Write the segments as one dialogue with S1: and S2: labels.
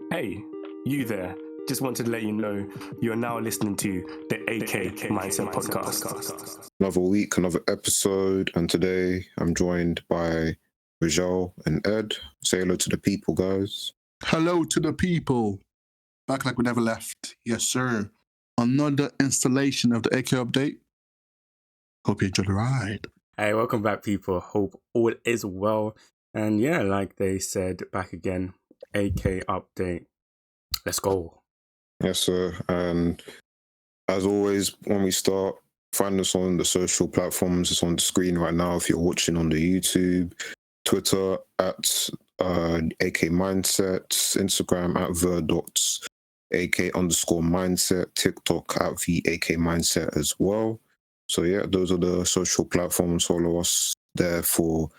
S1: Hey, you there. Just wanted to let you know you are now listening to the AK Mindset Podcast.
S2: Another week, another episode, and today I'm joined by Rijal and Ed. Say hello to the people, guys.
S3: Hello to the people. Back like we never left. Yes, sir. Another installation of the AK update. Hope you enjoy the ride.
S1: Hey, welcome back, people. Hope all is well. And yeah, like they said, back again, AK update. Let's go.
S2: Yes, sir. And as always, when we start, find us on the social platforms. It's on the screen right now if you're watching on the YouTube, Twitter at AK Mindset, Instagram at the.AK_mindset, TikTok at the AK Mindset as well. So yeah, those are the social platforms. Follow us there for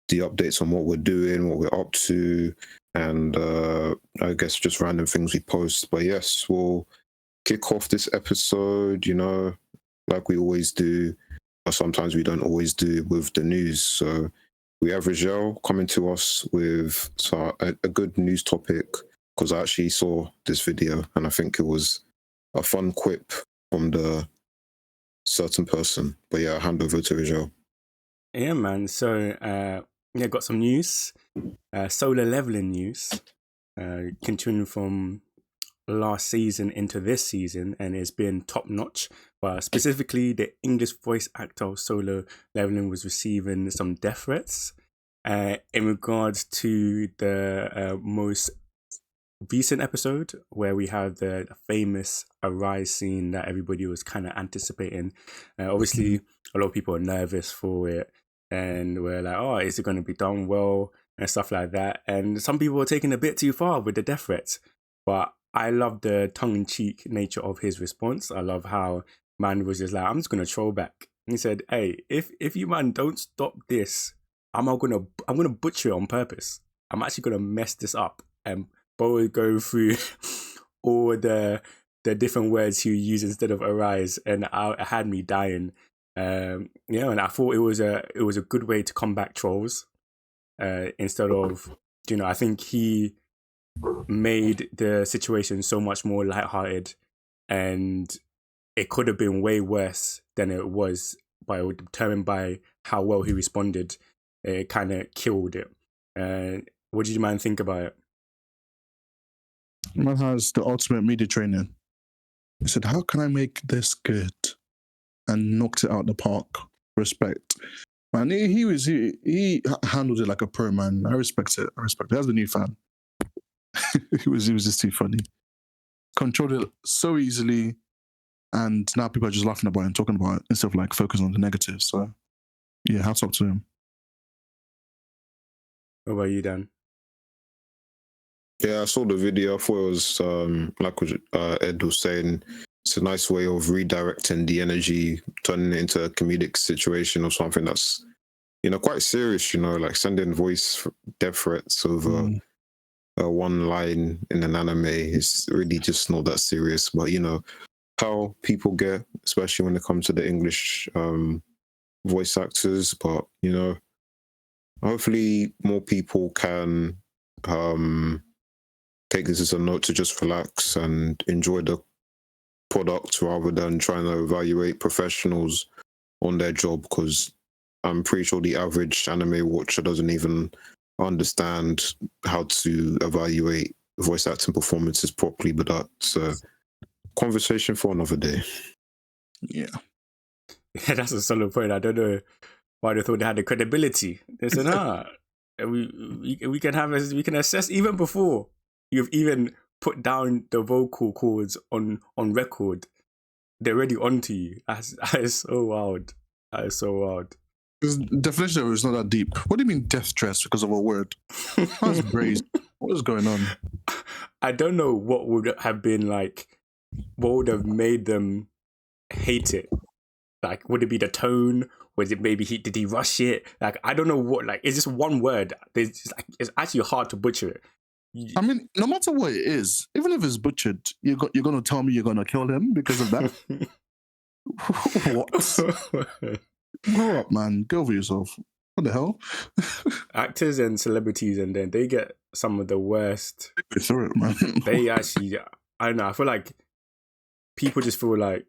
S2: the updates on what we're doing, what we're up to, and I guess just random things we post. But yes, we'll kick off this episode, like we always do, or sometimes we don't always do, with the news. So we have Rijal coming to us with a good news topic, because I actually saw this video and I think it was a fun quip from the certain person. But yeah, I'll hand over to Rijal.
S1: Yeah, man. So, got some news. Solar leveling news. Continuing from last season into this season, and it's been top notch. But specifically, the English voice actor of Solo Leveling was receiving some death threats. In regards to the most recent episode, where we have the famous Arise scene that everybody was kind of anticipating. Obviously, a lot of people are nervous for it, and we're like, oh, is it going to be done well, and stuff like that. And some people are taking a bit too far with the death threats. But I love the tongue-in-cheek nature of his response. I love how man was just like, I'm just going to troll back. And he said, hey, if you, man, don't stop this, I'm gonna butcher it on purpose. I'm actually going to mess this up. And Bo would go through all the different words he would use instead of arise, and it had me dying. And I thought it was a good way to combat trolls. Instead of, I think he made the situation so much more lighthearted, and it could have been way worse than it was, determined by how well he responded. It kind of killed it. What did you man think about it?
S3: Man has the ultimate media training. He said, how can I make this good? And knocked it out the park. Respect. Man, he handled it like a pro, man. I respect it. That's the new fan. he was just too funny. Controlled it so easily, and now people are just laughing about it and talking about it instead of like focusing on the negatives. So yeah, hats off to him.
S1: What about you, Dan?
S2: Yeah, I saw the video. I thought it was, like Ed was saying, it's a nice way of redirecting the energy, turning it into a comedic situation or something that's, quite serious, like sending voice death threats over one line in an anime is really just not that serious. But, how people get, especially when it comes to the English voice actors. But, hopefully more people can take this as a note to just relax and enjoy the product rather than trying to evaluate professionals on their job, because I'm pretty sure the average anime watcher doesn't even understand how to evaluate voice acting performances properly. But that's a conversation for another day.
S3: Yeah,
S1: that's a solid point. I don't know why they thought they had the credibility. They said, we can assess even before you've even put down the vocal cords on record. They're already onto you. That is so wild. That is so wild.
S3: The definition of it is not that deep. What do you mean death threats because of a word? That's crazy. What is going on?
S1: I don't know what would have been like, what would have made them hate it. Like, would it be the tone? Was it maybe did he rush it? Like, I don't know what, like, it's just one word. It's actually hard to butcher it.
S3: I mean, no matter what it is, even if it's butchered, you're going to tell me you're going to kill him because of that? What? Grow up, man. Go over yourself. What the hell?
S1: Actors and celebrities, and then they get some of the worst.
S3: Go through it, man.
S1: They actually, I don't know. I feel like people just feel like,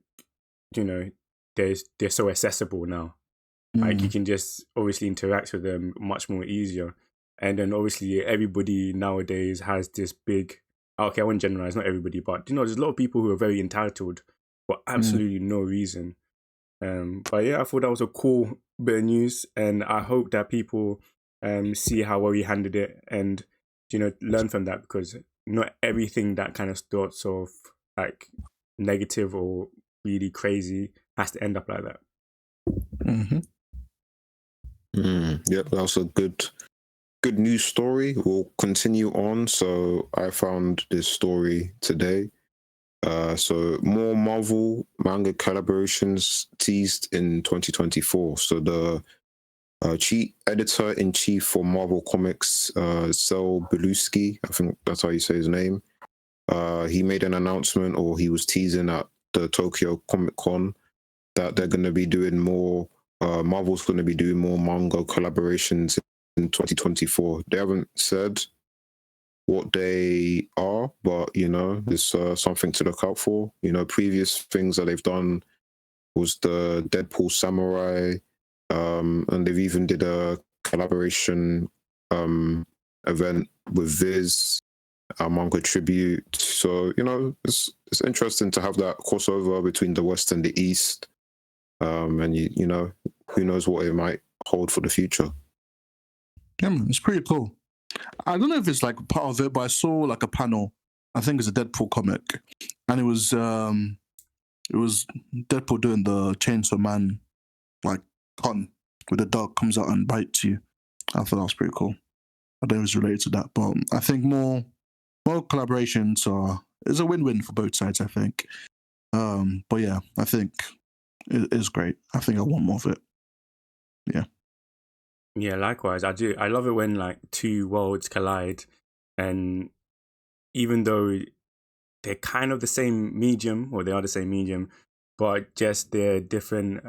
S1: you know, they're so accessible now. Like you can just obviously interact with them much more easier. And then obviously everybody nowadays has this big, okay, I won't generalize, not everybody, but you know, there's a lot of people who are very entitled for absolutely no reason. But yeah, I thought that was a cool bit of news, and I hope that people see how well he handled it and, you know, learn from that, because not everything that kind of starts off like negative or really crazy has to end up like that.
S2: Yeah, that was a good news story. We'll continue on. So I found this story today. So more Marvel manga collaborations teased in 2024. So the chief editor-in-chief for Marvel Comics, Sel Belusky, I think that's how you say his name. He made an announcement, or he was teasing at the Tokyo Comic Con, that they're going to be doing more. Marvel's going to be doing more manga collaborations in 2024. They haven't said what they are, but you know, it's something to look out for. You know, previous things that they've done was the Deadpool Samurai, and they've even did a collaboration event with Viz, a manga tribute. So you know, it's interesting to have that crossover between the West and the East, and you know, who knows what it might hold for the future.
S3: Yeah, man, it's pretty cool. I don't know if it's like part of it, but I saw like a panel. I think it's a Deadpool comic, and it was Deadpool doing the Chainsaw Man like con where the dog comes out and bites you. I thought that was pretty cool. I don't know if it's related to that, but I think more collaborations is a win-win for both sides, I think. But yeah, I think it is great. I think I want more of it. Yeah.
S1: Yeah, likewise. I do. I love it when like two worlds collide, and even though they're kind of the same medium, or they are the same medium, but just they're different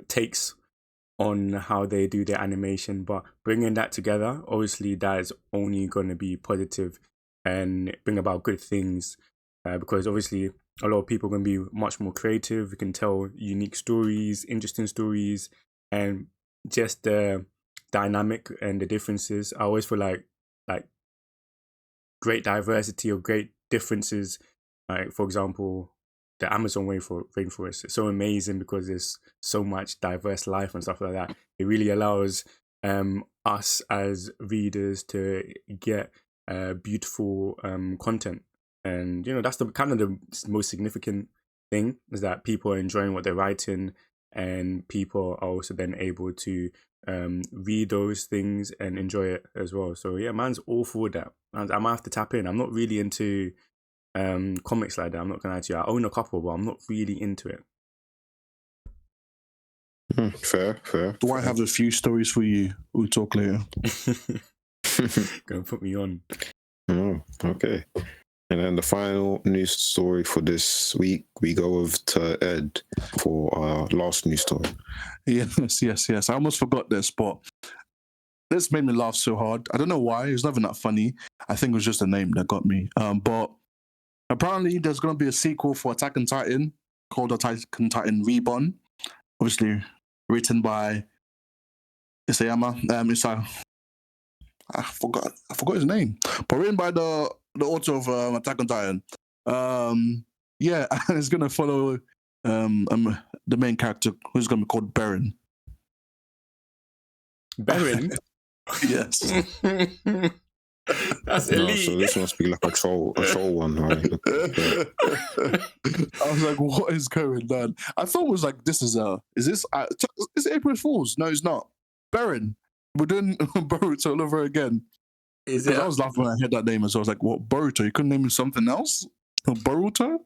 S1: takes on how they do their animation. But bringing that together, obviously, that is only going to be positive and bring about good things, because obviously a lot of people are going to be much more creative. We can tell unique stories, interesting stories, and just the dynamic and the differences. I always feel like great diversity or great differences. Like for example, the Amazon rainforest. It's so amazing because there's so much diverse life and stuff like that. It really allows us as readers to get beautiful content, and you know that's the kind of the most significant thing, is that people are enjoying what they're writing, and people are also then able to read those things and enjoy it as well. So yeah, man's all for that. I might have to tap in. I'm not really into comics like that. I'm not gonna lie to you. I own a couple, but I'm not really into it.
S2: Fair.
S3: Do I have a few stories for you? We'll talk later.
S1: Gonna put me on.
S2: Oh, okay. And then the final news story for this week, we go over to Ed for our last news story.
S3: Yes. I almost forgot this, but this made me laugh so hard. I don't know why. It's not even that funny. I think it was just a name that got me. But apparently there's going to be a sequel for Attack on Titan called Attack on Titan Reborn. Obviously written by Isayama. I forgot his name. But written by the author of Attack on Titan. Yeah, and it's going to follow the main character, who's going to be called Baron.
S1: Baron?
S3: Yes.
S1: That's elite.
S2: So this must be like a troll one, right?
S3: I was like, what is going on? I thought it was like, is this April Fool's? No, it's not. Baron. We're doing Boruto all over again.
S1: Is
S3: Because
S1: it?
S3: I was laughing when I heard that name, so I was like, what, Boruto? You couldn't name him something else? Boruto?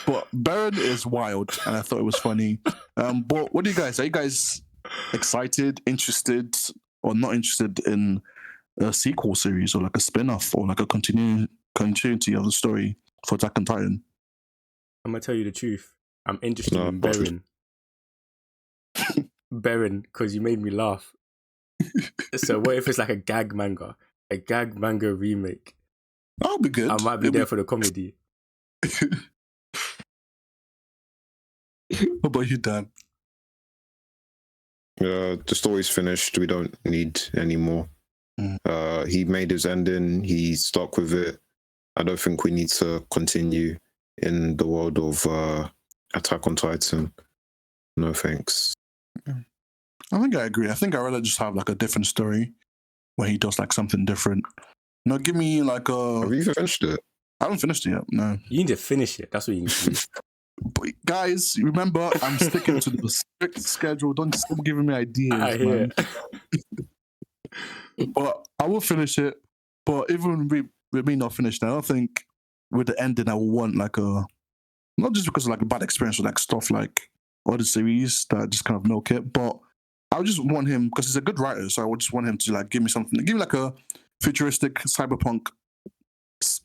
S3: But Baron is wild, and I thought it was funny. But what do you guys, are you guys excited, interested, or not interested in a sequel series, or like a spin-off, or like a continuity of the story for Attack on Titan?
S1: I'm gonna tell you the truth. I'm interested in
S2: but-
S1: Baron. Baron, because you made me laugh. So what if it's like a gag manga remake?
S3: That'll be good.
S1: I might be there for the comedy.
S3: What about you, Dan?
S2: The story's finished. We don't need any more. He made his ending. He stuck with it. I don't think we need to continue in the world of Attack on Titan. No thanks.
S3: I think I agree. I think I'd rather just have like a different story where he does like something different. No, give me like a...
S2: Have you even finished it?
S3: I haven't finished it yet, no.
S1: You need to finish it. That's what you need to do.
S3: But guys, remember, I'm sticking to the strict schedule. Don't stop giving me ideas,
S1: I hear.
S3: man. But I will finish it. But even with me not finished, I don't think with the ending I will want like a... Not just because of like a bad experience with like stuff like other series that just kind of milk it, but I would just want him, because he's a good writer, so I would just want him to like give me something, give me like a futuristic cyberpunk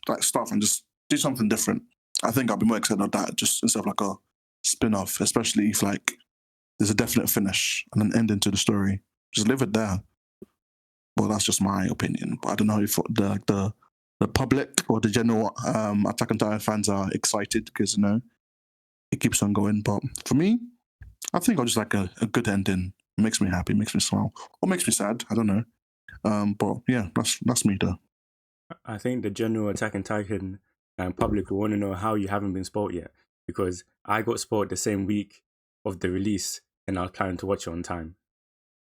S3: like stuff and just do something different. I think I'll be more excited about that just instead of like a spin-off, especially if like there's a definite finish and an ending to the story. Just leave it there. Well, that's just my opinion. But I don't know if the public or the general Attack on Titan fans are excited because, you know, it keeps on going. But for me, I think I'll just like a good ending. It makes me happy, makes me smile, or makes me sad. I don't know. But yeah, that's me though.
S1: I think the general Attack on Titan public will want to know how you haven't been spoiled yet, because I got spoiled the same week of the release and I was planning to watch it on time.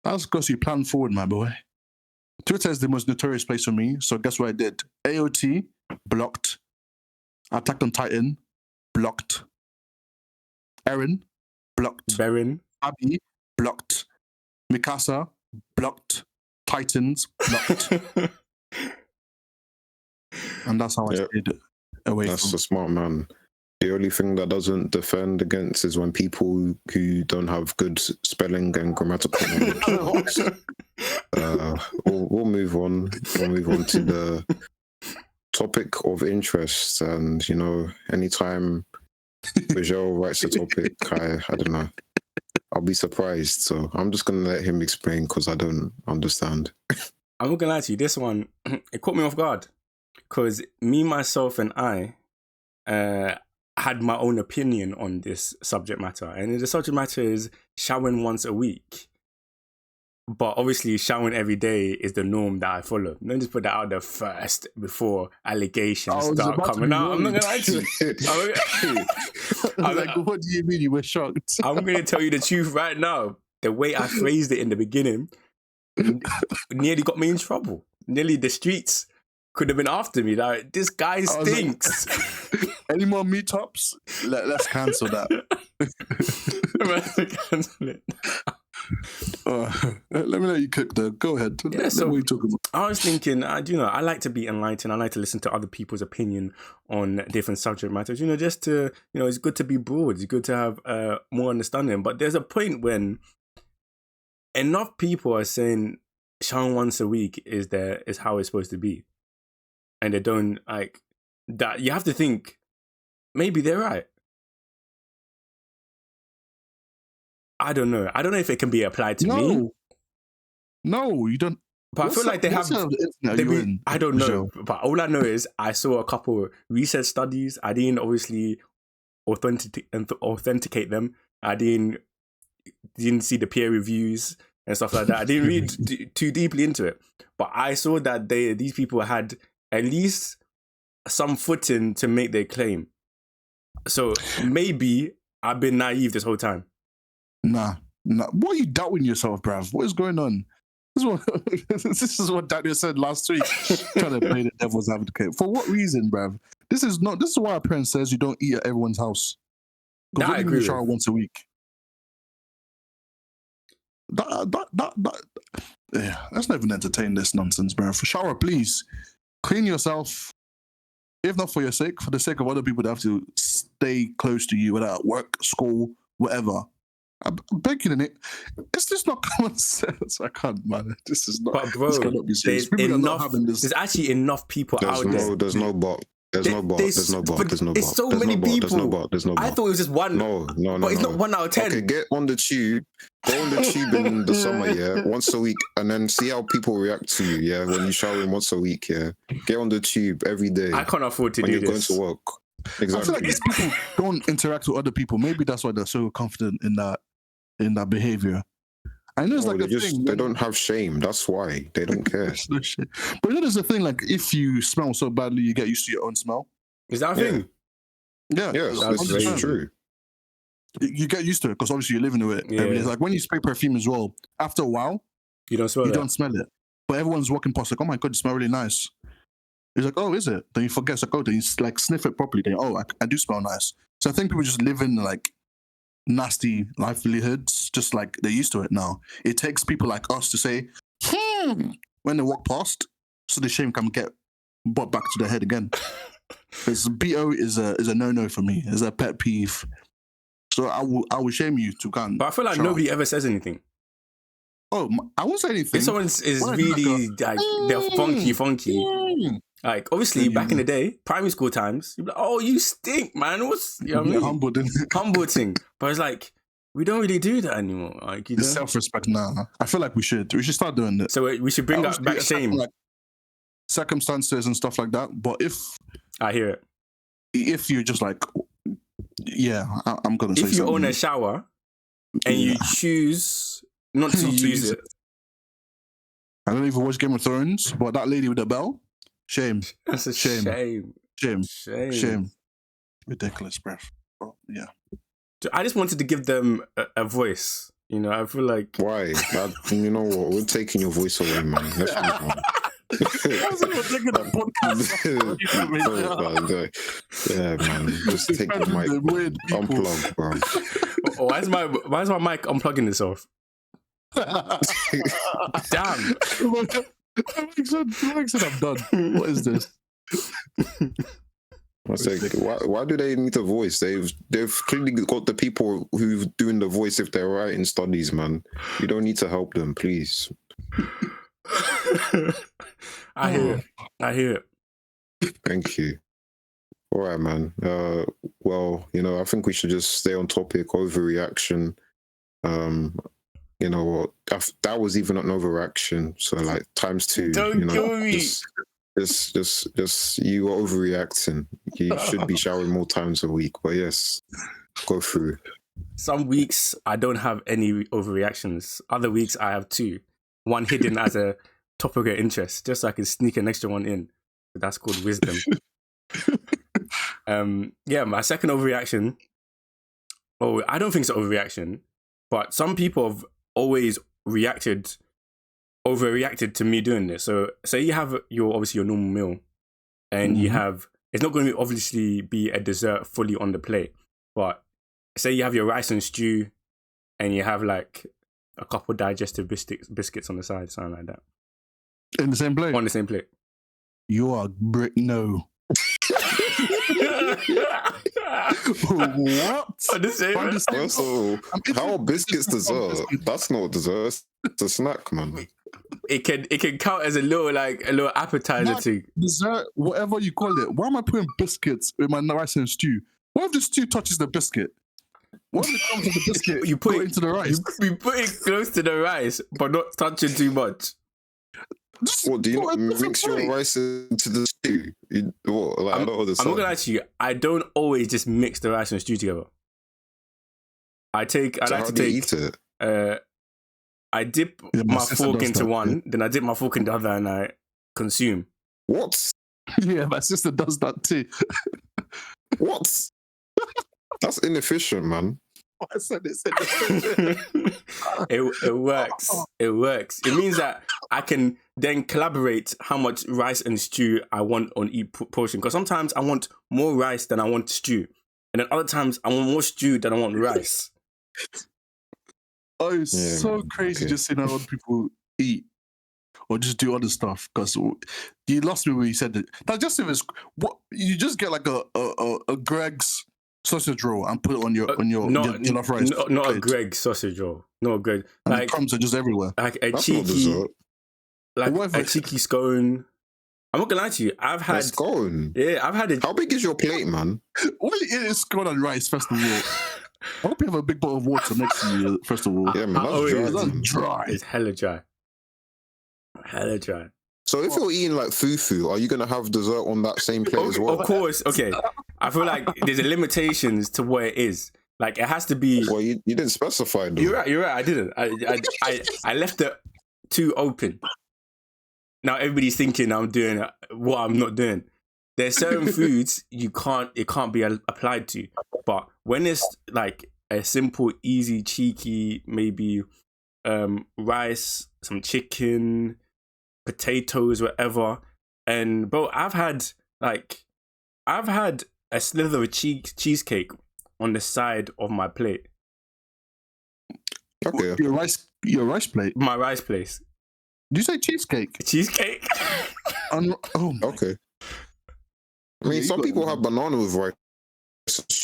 S3: That's because you plan forward, my boy. Twitter is the most notorious place for me, so guess what I did? AOT, blocked. Attack on Titan, blocked. Eren, blocked.
S1: Beren,
S3: Abby, blocked. Mikasa, blocked. Titans, blocked. And that's how I stayed away
S2: That's
S3: from...
S2: a smart man. The only thing that doesn't defend against is when people who don't have good spelling and grammatical knowledge. We'll move on. We'll move on to the topic of interest. And, you know, anytime Vijay writes a topic, I don't know, I'll be surprised. So I'm just going to let him explain because I don't understand.
S1: I'm not going to lie to you, this one, it caught me off guard. Because me, myself, and I had my own opinion on this subject matter. And the subject matter is showering once a week. But obviously, showering every day is the norm that I follow. Don't just put that out there first before allegations start coming out. I'm not going to lie to you.
S3: I'm like, what do you mean you were shocked?
S1: I'm going to tell you the truth right now. The way I phrased it in the beginning nearly got me in trouble. Nearly the streets could have been after me. Like, this guy stinks.
S3: Like, any more meetups? Let's cancel that.
S1: Cancel it.
S3: Let me let you cook though. Go ahead.
S1: Yeah, so
S3: what are you talking about?
S1: I was thinking, I like to be enlightened. I like to listen to other people's opinion on different subject matters. You know, just to, you know, it's good to be broad. It's good to have more understanding. But there's a point when enough people are saying showering once a week is how it's supposed to be. And they don't like that. You have to think, maybe they're right. I don't know. I don't know if it can be applied to me.
S3: No, you don't.
S1: But I feel like they have. I don't know. But all I know is I saw a couple research studies. I didn't obviously authenticate them. I didn't see the peer reviews and stuff like that. I didn't read too deeply into it. But I saw that these people had at least some footing to make their claim. So maybe I've been naive this whole time.
S3: Nah. What are you doubting yourself, bruv? What is going on? This is what Daniel said last week, trying to play the devil's advocate. For what reason, bruv? This is why our parents says you don't eat at everyone's house. Because we even shower once a week. Yeah, let's not even entertain this nonsense, bruv. For shower, please. Clean yourself. If not for your sake, for the sake of other people that have to stay close to you, whether at work, school, whatever. I'm begging it. It's just not common sense. I can't, man. This is not.
S1: But bro,
S3: this cannot be serious.
S1: There's actually enough people out there.
S2: There's no but. There's no bar. There's no bar. There's no bar.
S1: It's so
S2: There's
S1: many
S2: no bar.
S1: people.
S2: There's no bar. There's no bar.
S1: I thought it was just one.
S2: No.
S1: But it's not 1 out of 10.
S2: Okay, get on the tube. Go on the tube in the summer, yeah, once a week, and then see how people react to you, yeah, when you shower once a week, yeah. Get on the tube every day.
S1: I can't afford to
S2: when
S1: do
S2: you're
S1: this.
S2: going to work. Exactly.
S3: I feel like these people don't interact with other people. Maybe that's why they're so confident in that behavior. I know it's like a thing.
S2: They don't have shame. That's why they don't care.
S3: But you know, there's a thing like if you smell so badly, you get used to your own smell.
S1: Is that a thing?
S3: Yeah,
S2: that's very true.
S3: You get used to it because obviously you're living with it every day. It's like when you spray perfume as well, after a while,
S1: you don't
S3: smell it. But everyone's walking past like, oh my God, you smell really nice. It's like, oh, is it? Then you forget, it's like, oh, then you like sniff it properly. Then, oh, I do smell nice. So I think people just live in like livelihoods, just like they're used to it now. It takes people like us to say, when they walk past, so the shame can get brought back to their head again. Because BO is a no-no for me. It's a pet peeve. So I will shame you to go.
S1: But I feel like nobody ever says anything.
S3: Oh, I won't say anything.
S1: If someone is really like they're funky. Like obviously back in the day, primary school times, you'd be like, "Oh, you stink, man." What's you know what I mean? Humble thing. But it's like we don't really do that anymore. Like you know?
S3: Self-respect now. I feel like we should start doing it.
S1: So we should bring back shame,
S3: like circumstances and stuff like that. But if
S1: I hear it,
S3: if you're just like, yeah, I'm gonna say
S1: if you
S3: something.
S1: own a shower and you choose not to use it.
S3: I don't even watch Game of Thrones, but that lady with the bell, shame.
S1: That's a shame.
S3: Shame. Ridiculous, bruv. Oh, yeah.
S1: I just wanted to give them a voice. You know, I feel like
S2: why? You know what? We're taking your voice away, man. Let's move on. Yeah, man. Just take the mic. Unplug, bro.
S1: Why is my mic unplugging itself? Damn.
S3: Mike said I'm done. What is this?
S2: I was like, why do they need a voice? They've clearly got the people who's doing the voice if they're right in studies, man. You don't need to help them, please.
S1: I hear it.
S2: Thank you. All right, man. Well, you know, I think we should just stay on topic. Overreaction. You know, that was even an overreaction. So like times 2.
S1: Don't
S2: you know,
S1: kill me.
S2: Just you are overreacting. You should be showering more times a week. But yes, go through.
S1: Some weeks I don't have any overreactions. Other weeks I have 2. One hidden as a topic of interest, just so I can sneak an extra one in. That's called wisdom. Yeah, my second overreaction. Oh, I don't think it's an overreaction, but some people have always overreacted to me doing this. So say you have your normal meal and you have, it's not going to obviously be a dessert fully on the plate, but say you have your rice and stew and you have like a couple digestive biscuits on the side, something like that.
S3: In the same plate?
S1: On the same plate.
S3: You are no. What?
S2: Also, how are biscuits dessert? That's not dessert. It's a snack, man.
S1: It can count as a little appetizer thing.
S3: Dessert, whatever you call it. Why am I putting biscuits in my rice and stew? What if the stew touches the biscuit? What if it comes to the biscuit? You put it into the rice.
S1: You put it close to the rice, but not touching too much.
S2: What, do you not mix your rice into the stew? What? Like, I don't understand.
S1: I'm not gonna lie to you. I don't always just mix the rice and stew together. I like to
S2: eat it?
S1: I dip my fork into one, then I dip my fork in the other, and I consume.
S2: What?
S3: Yeah, my sister does that too.
S2: What? That's inefficient, man.
S3: I said
S1: It works. It works. It means that I can then collaborate how much rice and stew I want on each portion. Because sometimes I want more rice than I want stew. And then other times I want more stew than I want rice.
S3: Oh, it's so crazy just seeing how other people eat or just do other stuff. Because you lost me when you said that. Digestive is what you just get like a Greg's sausage roll and put it on your jollof rice.
S1: Not a Greg sausage roll. Not a Greg.
S3: And the crumbs are just everywhere.
S1: Like a cheeky scone. I'm not gonna lie to you. I've had
S2: Let's go.
S1: I've had it.
S2: How big is your plate, man?
S3: Well, it is scone and rice, first of all. I hope you have a big bottle of water next to you, first of all.
S2: Yeah, man, that's dry.
S3: That's
S2: Man.
S3: dry.
S1: It's hella dry. Hella dry.
S2: So if you're eating like fufu, are you gonna have dessert on that same plate as well?
S1: Of course. Okay. I feel like there's limitations to what it is. Like it has to be.
S2: Well, you didn't specify though.
S1: You're right. I didn't. I left it too open. Now everybody's thinking I'm doing what I'm not doing. There's certain foods it can't be applied to. But when it's like a simple, easy, cheeky, maybe rice, some chicken, potatoes, whatever. And bro, I've had a slither of cheesecake on the side of my plate.
S2: Okay.
S3: Your rice plate.
S1: My rice place.
S3: Did you say cheesecake?
S1: Cheesecake.
S2: Okay. I mean, some people have banana with rice.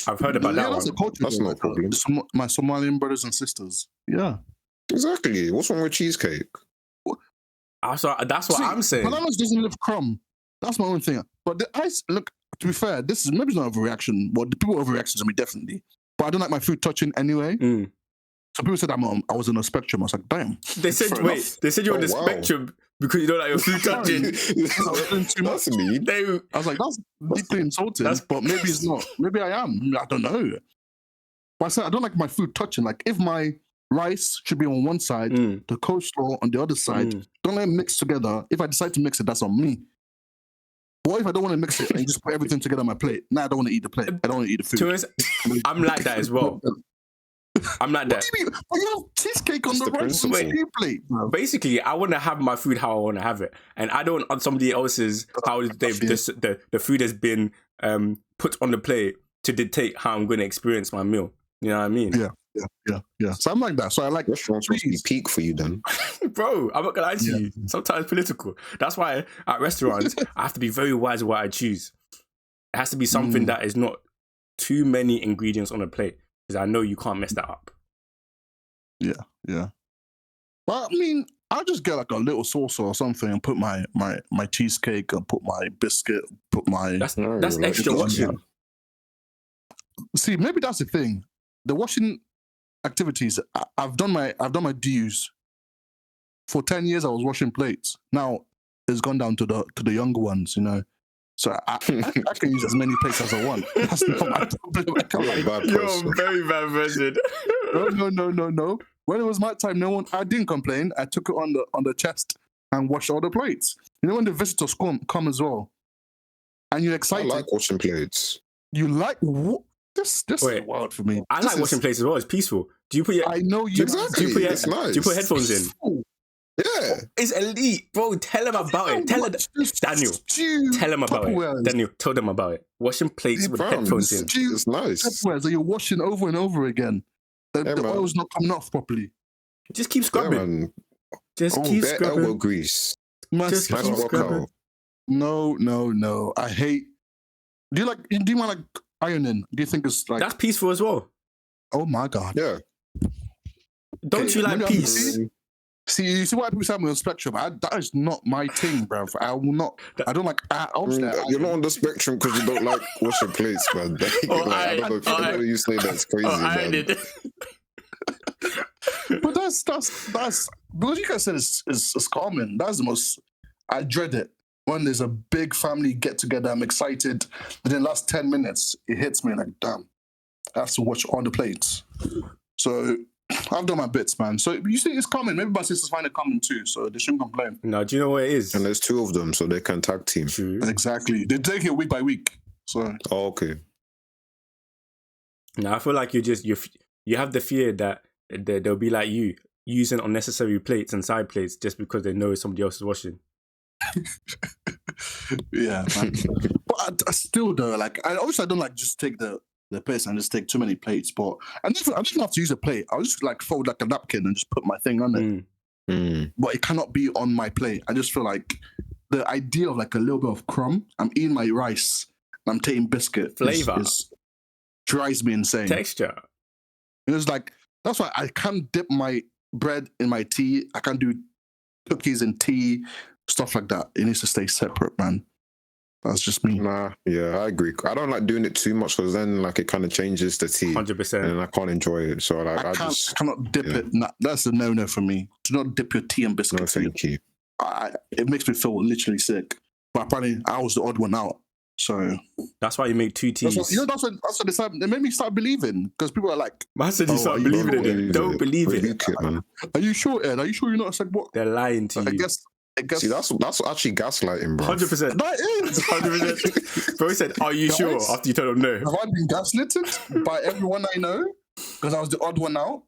S1: I've heard about that
S3: that's
S1: one.
S3: a culture.
S2: That's not a problem.
S3: My Somalian brothers and sisters. Yeah.
S2: Exactly. What's wrong with cheesecake?
S1: That's what I'm saying.
S3: Bananas doesn't live crumb. That's my own thing. But the ice, look, to be fair, this is maybe it's not overreaction. But the people overreaction to me definitely. But I don't like my food touching anyway.
S1: Mm.
S3: So people said I was on a spectrum. I was like, damn.
S1: They said they said you're on the spectrum because you don't like your food touching.
S2: That's me.
S3: I was like, that's deeply insulting. But maybe it's not. Maybe I am. I don't know. But I said I don't like my food touching. Like if my rice should be on one side, the coleslaw on the other side. Don't let it mix together. If I decide to mix it, that's on me. What if I don't want to mix it and just put everything together on my plate? Nah, I don't want to eat the plate. I don't want to eat the food.
S1: I'm like that as well. I'm like that.
S3: What do you mean? Well, you have cheesecake on the rice plate, bro.
S1: Basically, I want to have my food how I want to have it, and I don't on somebody else's how the food has been put on the plate to dictate how I'm going to experience my meal. You know what I mean?
S3: Yeah. So I'm like that. So I like
S2: restaurants must be peak for you then.
S1: Bro, I'm not gonna lie to you. Sometimes political. That's why at restaurants I have to be very wise with what I choose. It has to be something that is not too many ingredients on a plate, because I know you can't mess that up.
S3: Yeah. Well, I mean, I'll just get like a little saucer or something and put my cheesecake and put my biscuit, put my...
S1: That's extra washing.
S3: See, maybe that's the thing. The washing activities, I've done my dues. For 10 years, I was washing plates. Now it's gone down to the younger ones, you know. So I can use as many plates as I want. That's not my problem.
S1: You're a very bad person.
S3: No. When it was my time, I didn't complain. I took it on the chest and washed all the plates. You know when the visitors come as well, and you're excited.
S2: I like washing plates.
S3: You like what? This is wild for me.
S1: I like washing plates as well. It's peaceful. Do you put your?
S3: I know you.
S2: Exactly. It's nice.
S1: Do you put headphones in?
S2: Yeah.
S1: It's elite, bro. Tell them about it. Daniel. Tell them about it. Daniel, tell them about it. Washing plates with headphones in.
S2: It's nice.
S3: Tupperware, so you're washing over and over again. The oil's not coming off properly.
S1: Just keep scrubbing. Keep scrubbing.
S2: Elbow grease.
S3: Just
S2: nice work out.
S3: No. I hate. Do you mind like ironing? Do you think it's like
S1: that's peaceful as well?
S3: Oh my god.
S2: Yeah.
S1: Don't you like peace?
S3: See, you see why people say I'm on the spectrum? That is not my thing, bruv. I will not. I don't like.
S2: You're not on the spectrum because you don't like washing plates, man. I don't know. You say that's crazy, man.
S3: But that's because you guys said it's common. That's the most. I dread it when there's a big family get together. I'm excited. But in the last 10 minutes, it hits me like, damn, I have to watch all the plates. So I've done my bits, man. So you see, it's common. Maybe my sisters find it common too, so they shouldn't complain.
S1: No, do you know what it is?
S2: And there's 2 of them, so they can tag team.
S1: True.
S3: Exactly. They take it week by week. So.
S2: Oh, okay.
S1: No, I feel like you have the fear that they'll be like you, using unnecessary plates and side plates just because they know somebody else is washing.
S3: Yeah, man. But I still though, like I don't like just take the plates and just take too many plates. But I didn't have to use a plate. I was just like fold like a napkin and just put my thing on it. But it cannot be on my plate. I just feel like the idea of like a little bit of crumb. I'm eating my rice and I'm taking biscuit.
S1: Flavor
S3: drives me insane.
S1: Texture.
S3: It was like that's why I can't dip my bread in my tea. I can't do cookies in tea. stuff like that, it needs to stay separate, man. That's just me.
S2: Nah, yeah, I agree. I don't like doing it too much because then like it kind of changes the tea,
S1: 100%.
S2: and I can't enjoy it. So like I
S3: cannot dip it. Nah, that's a no for me. Do not dip your tea and
S2: no,
S3: biscuits in it.
S2: thank you.
S3: It makes me feel literally sick. But apparently, I was the odd one out. So
S1: that's why you make 2 teas.
S3: That's what they made me start believing, because people are like,
S1: Man said you start believing in it. Don't believe it.
S2: Man.
S3: Are you sure, Ed? Are you sure you're not? I said, what?
S1: They're lying to you.
S3: I guess.
S2: See, that's actually gaslighting, bro.
S1: 100%.
S3: That is
S1: 100%. Bro said, "Are you sure?" After you told him no.
S3: Have I been gaslighted by everyone I know because I was the odd one out?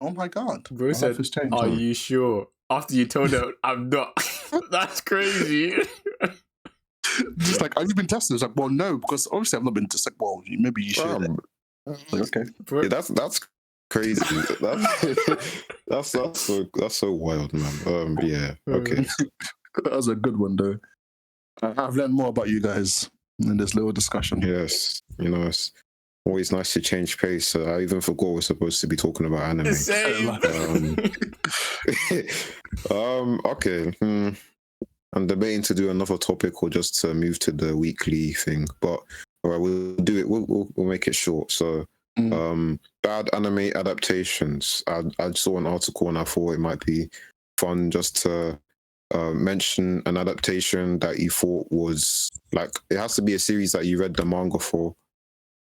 S3: Oh my god!
S1: Bro said, "Are you sure?" After you told him, "I'm not." That's crazy.
S3: Just like, have you been tested? It's like, well, no, because obviously I've not been tested. Well, maybe you should. Like, okay.
S2: Yeah, that's crazy. That's so wild, man. Yeah. Okay.
S3: That was a good one, though. I've learned more about you guys in this little discussion.
S2: Yes, it's always nice to change pace. I even forgot we're supposed to be talking about anime.
S1: Same.
S2: Okay. I'm debating to do another topic or just to move to the weekly thing, but all right, we'll do it. We'll make it short. So, bad anime adaptations. I saw an article and I thought it might be fun just to mention an adaptation that you thought was like, it has to be a series that you read the manga for,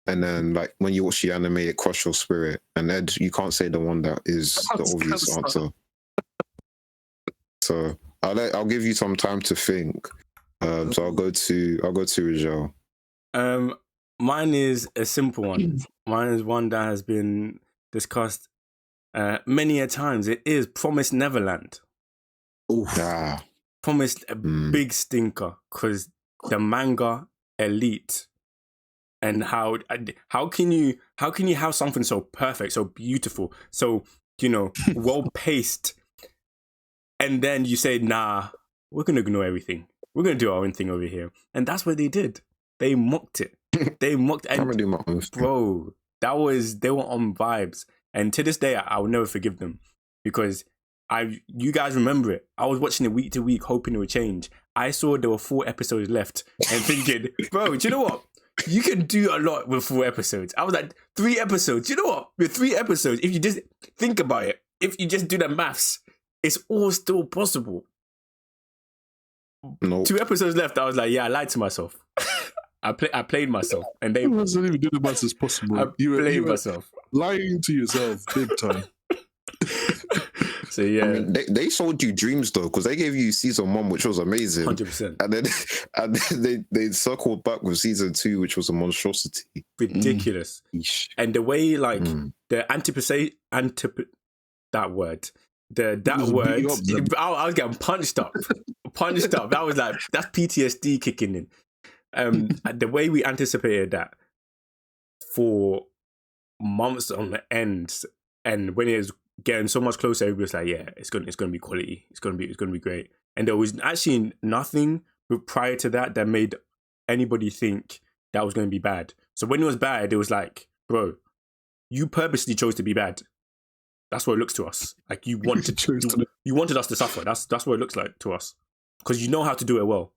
S2: and then like when you watch the anime, it crushed your spirit. And Ed, you can't say the one that is the obvious answer. So I'll give you some time to think. So I'll go to Rajel.
S1: Mine is a simple one. Mine is one that has been discussed many a times. It is Promised Neverland. Promised a big stinker because the manga elite, and how can you have something so perfect, so beautiful, so well paced, and then you say, nah, we're gonna ignore everything. We're gonna do our own thing over here, and that's what they did. They mocked it. They mocked, and bro, they were on vibes, and to this day, I will never forgive them because. You guys remember it. I was watching it week to week, hoping it would change. I saw there were 4 episodes left and thinking, bro, do you know what? You can do a lot with 4 episodes. I was like, 3 episodes. Do you know what? With 3 episodes, if you just think about it, if you just do the maths, it's all still possible.
S2: Nope.
S1: 2 episodes left. I was like, yeah, I lied to myself. I played myself, and they
S3: wasn't even do the maths as possible.
S1: I played myself,
S3: lying to yourself big time.
S1: So yeah,
S2: I mean, they sold you dreams though, because they gave you season 1, which was amazing,
S1: 100%,
S2: and then they circled back with season 2, which was a monstrosity,
S1: ridiculous. And the way like the that word, I was getting punched up. That was like, that's PTSD kicking in. The way we anticipated that for months on end, and when it was getting so much closer, everybody was like, yeah, it's gonna be quality. It's gonna be great. And there was actually nothing prior to that made anybody think that was gonna be bad. So when it was bad, it was like, bro, you purposely chose to be bad. That's what it looks to us. Like you wanted you wanted us to suffer. That's what it looks like to us, because you know how to do it well.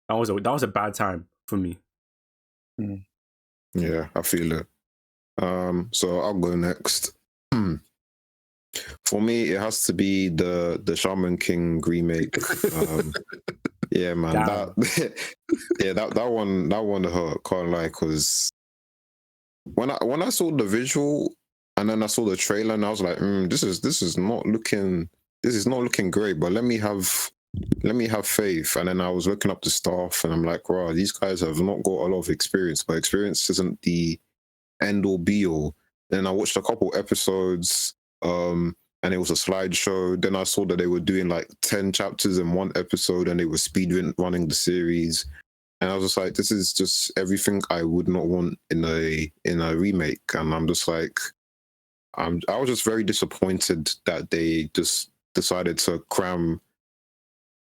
S1: That was a bad time for me.
S2: Yeah, I feel it. So I'll go next. For me, it has to be the Shaman King remake. Yeah, man. That one hurt. Can't lie, because when I saw the visual and then I saw the trailer and I was like, this is not looking great. But let me have faith. And then I was looking up the staff and I'm like, wow, these guys have not got a lot of experience, but experience isn't the end all be all. Then I watched a couple episodes. And it was a slideshow. Then I saw that they were doing like 10 chapters in one episode and they were speed running the series. And I was just like, this is just everything I would not want in a remake. And I'm just like, I was just very disappointed that they just decided to cram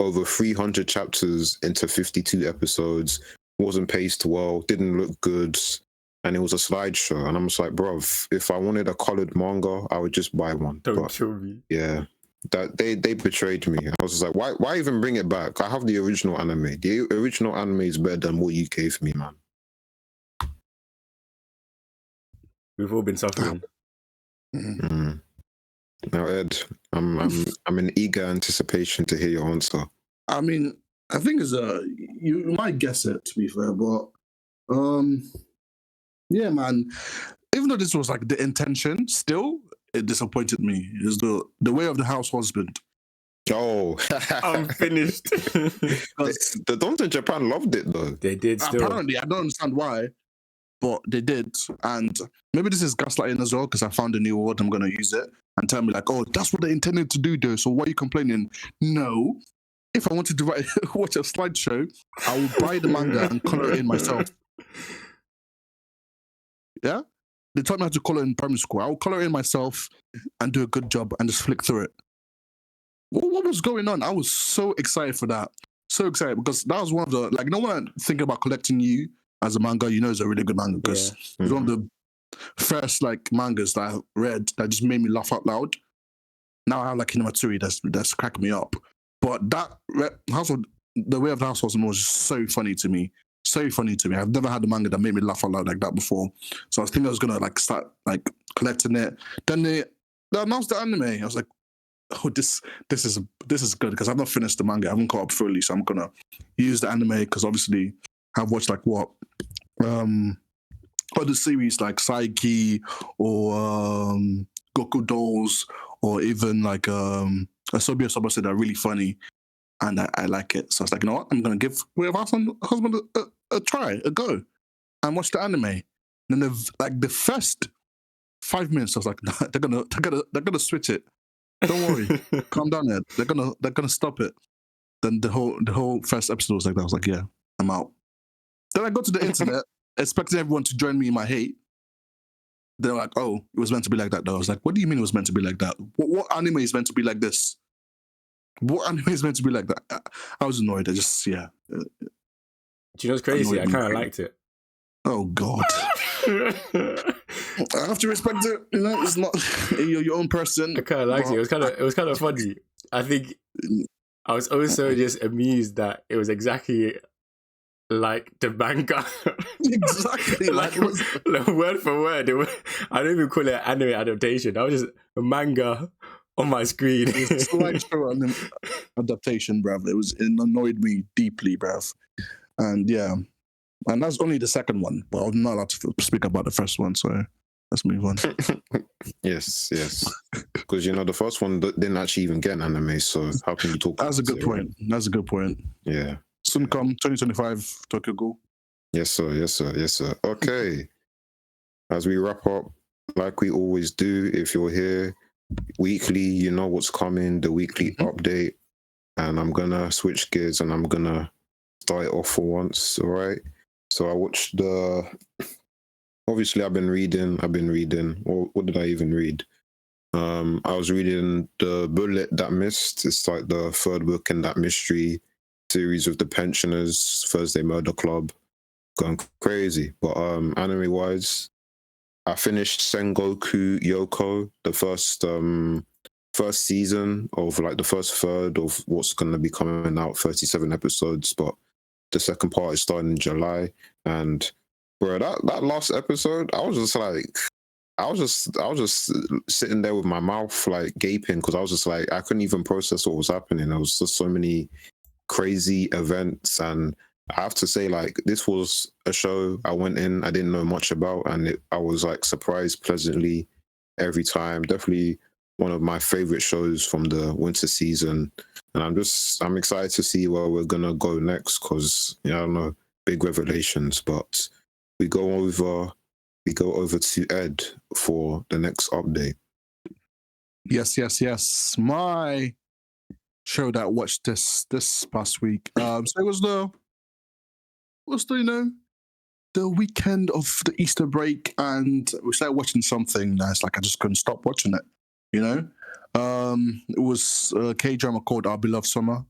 S2: over 300 chapters into 52 episodes. Wasn't paced well, didn't look good. And it was a slideshow, and I'm just like, bro, if I wanted a colored manga, I would just buy one.
S1: Don't kill me.
S2: Yeah, That they betrayed me. I was just like, why even bring it back? I have the original anime. The original anime is better than what you gave me, man.
S1: We've all been suffering.
S2: Mm. Now, Ed, I'm in eager anticipation to hear your answer.
S3: I mean, I think you might guess it, to be fair, but yeah, man. Even though this was like the intention, still it disappointed me. Is the way of the house husband.
S2: Oh,
S1: I'm finished.
S2: the Dons in Japan loved it though.
S1: They did still.
S3: Apparently, I don't understand why, but they did. And maybe this is gaslighting as well, because I found a new word. I'm going to use it and tell me like, oh, that's what they intended to do though. So why are you complaining? No. If I wanted to watch a slideshow, I will buy the manga and color it in myself. Yeah? They taught me how to color in primary school. I'll color it in myself and do a good job and just flick through it. What was going on? I was so excited for that. So excited because that was one of the, like, no one thinking about collecting you as a manga, you know, it's a really good manga because it's one of the first like mangas that I read that just made me laugh out loud. Now I have like Hinamatsuri that's cracking me up. But that the way of the house was just so funny to me. So funny to me. I've never had a manga that made me laugh out loud like that before. So I was thinking I was gonna like start like collecting it. Then they announced the anime. I was like, oh, this is good because I've not finished the manga. I haven't caught up fully, so I'm gonna use the anime because obviously I've watched like what other series like Saiki or Goku Dolls or even like Asobi Asoba said are really funny and I like it. So I was like, you know what? I'm gonna give Way of Husband a try, a go, and watch the anime. And then the first 5 minutes, I was like, nah, they're gonna switch it. Don't worry, calm down, Ed. They're gonna stop it. Then the whole first episode was like that. I was like, yeah, I'm out. Then I go to the internet, expecting everyone to join me in my hate. They're like, oh, it was meant to be like that, though. I was like, what do you mean it was meant to be like that? What anime is meant to be like this? What anime is meant to be like that? I was annoyed. I just, yeah.
S1: Do you know what's crazy? I kind of liked it.
S3: Oh, God. I have to respect it. You know, it's not you're your own person.
S1: I kind of liked it. It was kind of funny. I think I was also just amused that it was exactly like the manga.
S3: Exactly.
S1: like word for word. I don't even call it an anime adaptation. That was just a manga on my screen.
S3: It's like an adaptation, bruv. It annoyed me deeply, bruv. And yeah. And that's only the second one, but I'm not allowed to speak about the first one, so let's move on.
S2: Yes. Because, you know, the first one didn't actually even get an anime, so how can you talk about it?
S3: That's a good point. That's a good point.
S2: Yeah.
S3: Soon come 2025 Tokyo Ghoul.
S2: Yes, sir. Okay. As we wrap up, like we always do, if you're here weekly, you know what's coming, the weekly update. And I'm going to switch gears and I'm going to start it off for once, all right? So I watched obviously I've been reading, what did I even read? I was reading The Bullet That Missed. It's like the third book in that mystery series with the pensioners, Thursday Murder Club, going crazy. But anime-wise, I finished Sengoku Yoko, the first season of like the first third of what's going to be coming out, 37 episodes, but the second part is starting in July. And bro, that last episode, I was just sitting there with my mouth like gaping because I was just like, I couldn't even process what was happening. There was just so many crazy events, and I have to say, like, this was a show I went in, I didn't know much about, and I was like surprised pleasantly every time. Definitely one of my favorite shows from the winter season, and I'm excited to see where we're gonna go next because, you know, I don't know, big revelations. But we go over to Ed for the next update.
S3: Yes. My show that I watched this past week. So it was the the weekend of the Easter break, and we started watching something that's like I just couldn't stop watching it. You know, it was a K-drama called Our Beloved Summer,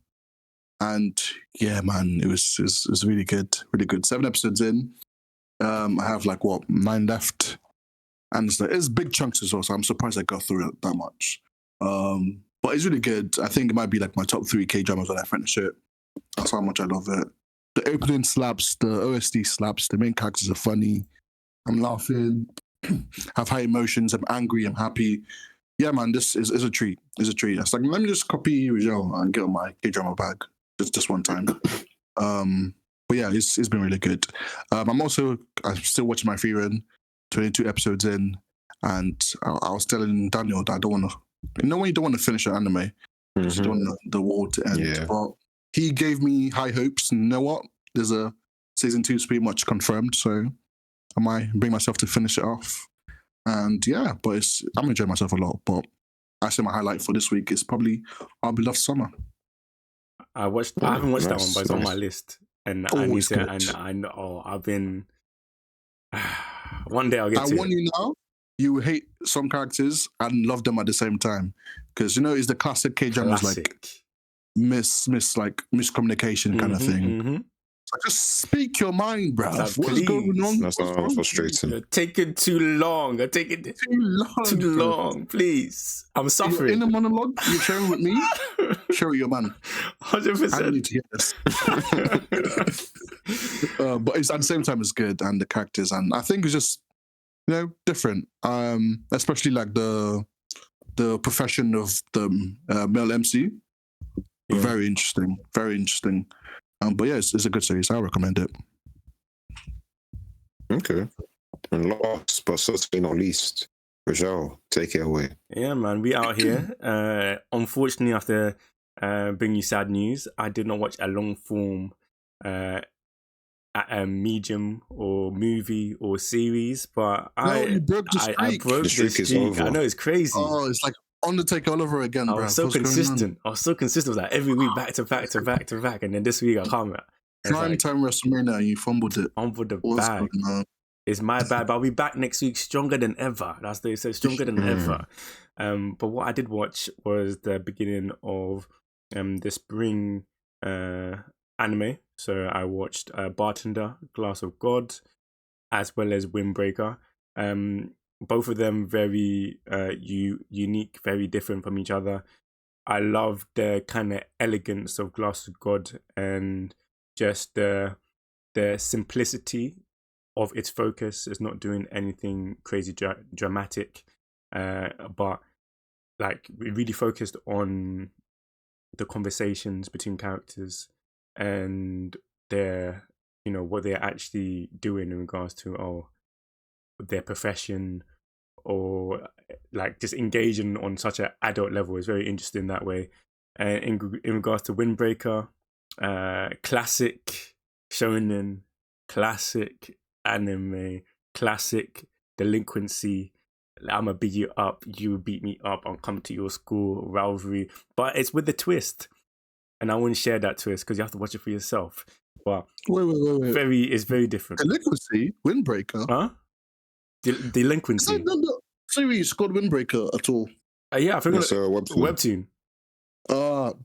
S3: and yeah, man, it was really good, really good. 7 episodes in. I have like 9 left, and it's big chunks as well. So I'm surprised I got through it that much. But it's really good. I think it might be like my top 3 K-dramas when I finish it. That's how much I love it. The opening slaps, the OST slaps, the main characters are funny. I'm laughing, have high emotions, I'm angry, I'm happy. Yeah, man, this is a treat. It's a treat. It's like, let me just copy Rizal and get on my K-drama bag just one time. But yeah, it's been really good. I'm still watching my free run, 22 episodes in, and I was telling Daniel that I don't want to, when you don't want to finish an anime, because you don't want the war to end.
S2: Yeah.
S3: But he gave me high hopes, and you know what? There's a season 2 is pretty much confirmed, so I might bring myself to finish it off. And yeah, but I'm enjoying myself a lot. But I say my highlight for this week is probably Our Beloved Summer.
S1: I haven't watched that one, but it's on my list, and I need to. And I know I've been. One day I'll get to.
S3: I warn you now. You will hate some characters and love them at the same time, because it's the classic K-dramas like miscommunication kind of thing.
S1: Mm-hmm.
S3: So just speak your mind, bruv.
S1: Like,
S3: what's going on?
S2: That's not frustrating.
S1: You're taking too long. You're taking too long. Please, I'm suffering.
S3: In a monologue, you're sharing with me. Share with your man.
S1: 100%.
S3: I need to hear this. But it's at the same time, it's good, and the characters, and I think it's just different. Especially like the profession of the male MC. Yeah. Very interesting. Very interesting. But yeah, it's a good series. I recommend it.
S2: Okay. And last but certainly not least, Rajal, take it away.
S1: Yeah, man, we out here. Unfortunately, after bringing you sad news, I did not watch a long form medium or movie or series, but
S3: you broke the streak.
S1: I broke the streak.
S2: Is over.
S1: I know, it's crazy.
S3: Oh, it's like Undertaker all over again, bro.
S1: I was so consistent. I was like every week back to back to back to back, and then this week I come out.
S3: Prime time WrestleMania, you fumbled it.
S1: Fumbled the bag. It's my bad, but I'll be back next week stronger than ever. That's they say, stronger than ever. But what I did watch was the beginning of the spring anime. So I watched Bartender, Glass of God, as well as Windbreaker. Both of them very unique, very different from each other. I love the kind of elegance of Glass of God and just the simplicity of its focus. It's not doing anything crazy dramatic, but like we really focused on the conversations between characters and their, what they're actually doing in regards to their profession, or like just engaging on such an adult level is very interesting that way. In regards to Windbreaker, classic shonen, classic anime, classic delinquency. I'ma beat you up, you beat me up, I'll come to your school rivalry. But it's with the twist. And I wouldn't share that twist because you have to watch it for yourself. But
S3: wait.
S1: It's very different.
S3: Delinquency? Windbreaker?
S1: Huh? Delinquency.
S3: No series called Windbreaker at all?
S1: Yeah, I think
S2: it's a
S1: webtoon.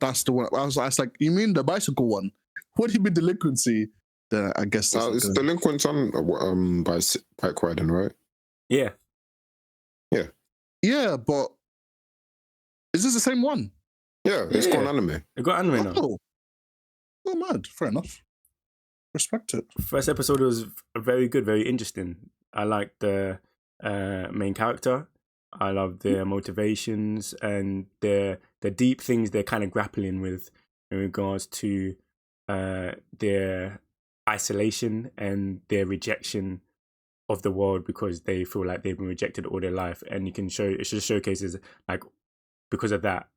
S3: That's the one. I was like, you mean the bicycle one? What do you mean delinquency? Then I guess
S2: it's Delinquent on by bike riding, right?
S1: Yeah.
S3: Yeah, but is this the same one?
S2: Yeah, it's got anime.
S1: It got anime now.
S3: Oh, mad. Fair enough. Respect it.
S1: First episode was very good, very interesting. I liked the main character. I love their motivations and the deep things they're kind of grappling with in regards to their isolation and their rejection of the world because they feel like they've been rejected all their life. And it just showcases, like, because of that,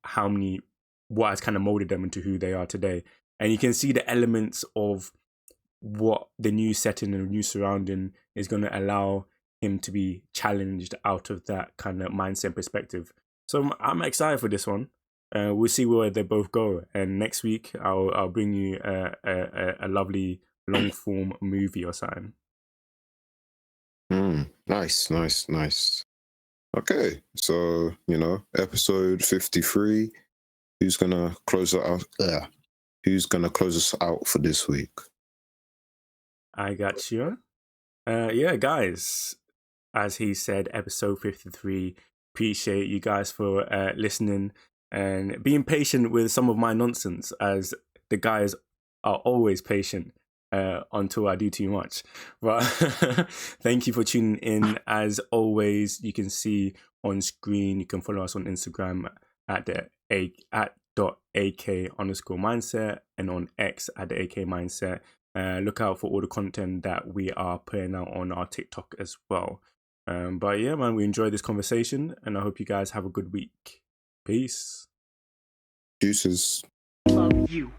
S1: what has kind of molded them into who they are today. And you can see the elements of what the new setting and new surrounding is going to allow him to be challenged out of that kind of mindset perspective. So I'm excited for this one. We'll see where they both go. And next week, I'll bring you a lovely long form movie or something.
S2: Nice. Okay, so episode 53. Who's gonna close it out? Who's gonna close us out for this week?
S1: I got you. Yeah, guys. As he said, episode 53. Appreciate you guys for listening. and being patient with some of my nonsense, as the guys are always patient until I do too much. But thank you for tuning in. As always, you can see on screen, you can follow us on Instagram at @ak_mindset and on X at the AK Mindset. Look out for all the content that we are putting out on our TikTok as well. But yeah, man, we enjoyed this conversation, and I hope you guys have a good week. Peace.
S2: Deuces.
S4: Love you.